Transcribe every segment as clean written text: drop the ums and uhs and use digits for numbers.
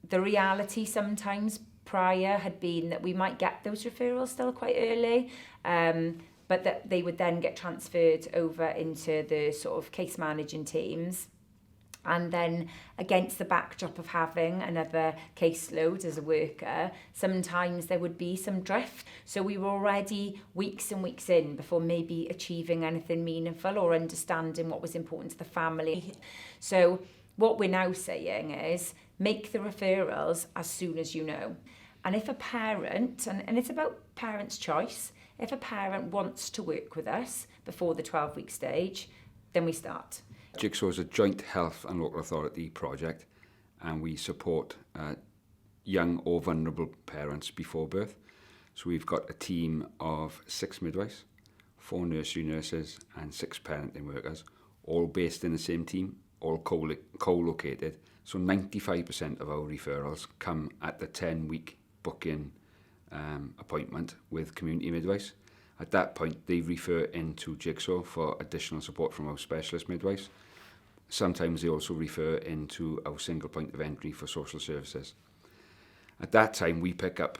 The reality sometimes prior had been that we might get those referrals still quite early, but that they would then get transferred over into the sort of case managing teams. And then against the backdrop of having another caseload as a worker, sometimes there would be some drift. So we were already weeks and weeks in before maybe achieving anything meaningful or understanding what was important to the family. So what we're now saying is make the referrals as soon as you know. And if a parent, and it's about parents' choice, if a parent wants to work with us before the 12-week stage, then we start. Jigsaw is a joint health and local authority project, and we support young or vulnerable parents before birth. So we've got a team of 6 midwives, 4 nursery nurses and 6 parenting workers, all based in the same team, all co-located. So 95% of our referrals come at the 10-week booking appointment with community midwives. At that point, they refer into Jigsaw for additional support from our specialist midwives. Sometimes they also refer into our single point of entry for social services. At that time, we pick up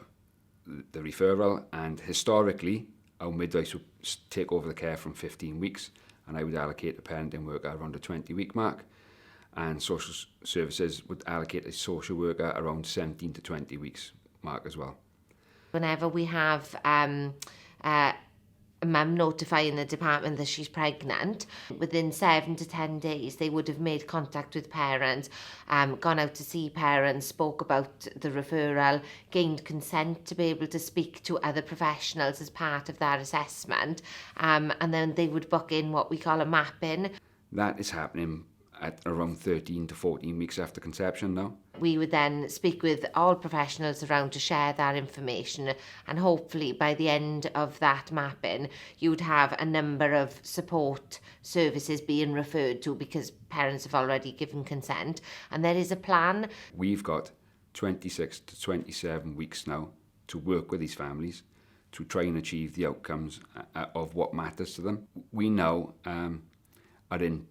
the referral, and historically, our midwives would take over the care from 15 weeks, and I would allocate a parenting worker around the 20-week mark, and social services would allocate a social worker around 17 to 20 weeks mark as well. Whenever we have a mum notifying the department that she's pregnant, within 7 to 10 days they would have made contact with parents, gone out to see parents, spoke about the referral, gained consent to be able to speak to other professionals as part of that assessment, and then they would book in what we call a map-in. That is happening at around 13 to 14 weeks after conception now. We would then speak with all professionals around to share that information, and hopefully by the end of that mapping you would have a number of support services being referred to because parents have already given consent, and there is a plan. We've got 26 to 27 weeks now to work with these families to try and achieve the outcomes of what matters to them. We now are in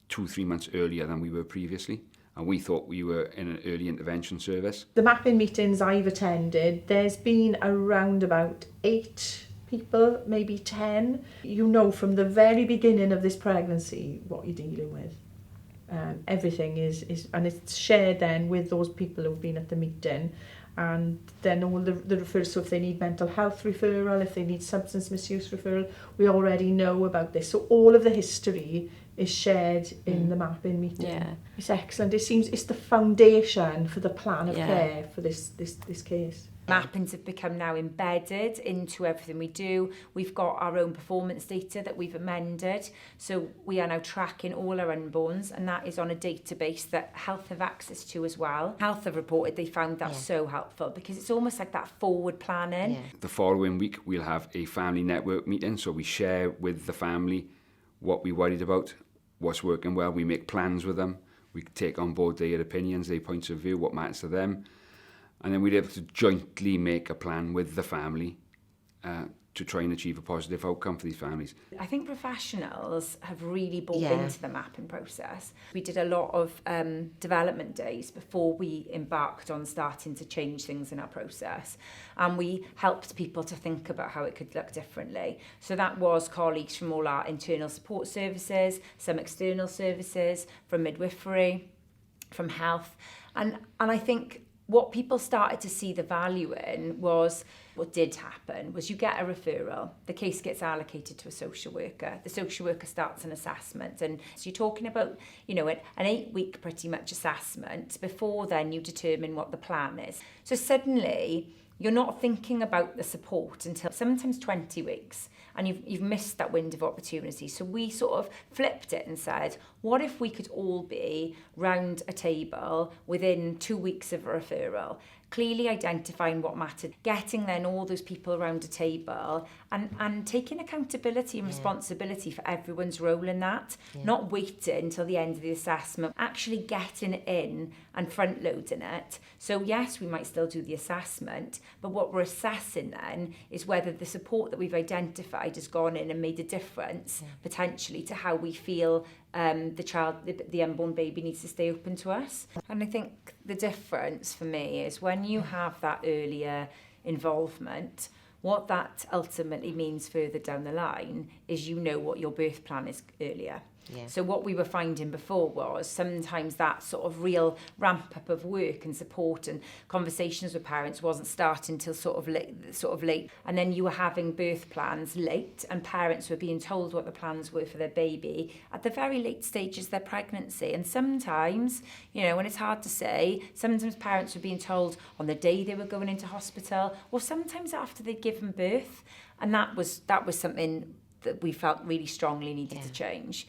2-3 months earlier than we were previously, and we thought we were in an early intervention service. The mapping meetings I've attended, there's been around about 8 people, maybe 10. You know from the very beginning of this pregnancy what you're dealing with. Everything is and it's shared then with those people who've been at the meeting, and then all the referrals. So if they need mental health referral, if they need substance misuse referral, we already know about this. So all of the history is shared in the mapping meeting. Yeah. It's excellent. It seems it's the foundation for the plan of care for this case. Mappings have become now embedded into everything we do. We've got our own performance data that we've amended. So we are now tracking all our unborns, and that is on a database that Health have access to as well. Health have reported they found that so helpful because it's almost like that forward planning. Yeah. The following week, we'll have a family network meeting, so we share with the family what we're worried about, what's working well. We make plans with them. We take on board their opinions, their points of view, what matters to them. And then we're able to jointly make a plan with the family to try and achieve a positive outcome for these families. I think professionals have really bought into the mapping process. We did a lot of development days before we embarked on starting to change things in our process, and we helped people to think about how it could look differently. So that was colleagues from all our internal support services, some external services, from midwifery, from health, and I think what people started to see the value in was, what did happen was you get a referral, the case gets allocated to a social worker, the social worker starts an assessment, and so you're talking about, you know, an 8-week pretty much assessment. Before then you determine what the plan is. So suddenly you're not thinking about the support until sometimes 20 weeks, and you've missed that window of opportunity. So we sort of flipped it and said, what if we could all be round a table within 2 weeks of a referral, clearly identifying what mattered, getting then all those people around a table and taking accountability and responsibility for everyone's role in that, not waiting until the end of the assessment, actually getting it in and front loading it. So yes, we might still do the assessment, But what we're assessing then is whether the support that we've identified has gone in and made a difference, potentially, to how we feel the unborn baby needs to stay open to us. And I think the difference for me is when you have that earlier involvement, what that ultimately means further down the line is you know what your birth plan is earlier. Yeah. So what we were finding before was sometimes that sort of real ramp up of work and support and conversations with parents wasn't starting till sort of late. And then you were having birth plans late and parents were being told what the plans were for their baby at the very late stages of their pregnancy. And sometimes, you know, when it's hard to say, sometimes parents were being told on the day they were going into hospital or sometimes after they'd given birth. And that was something that we felt really strongly needed to change.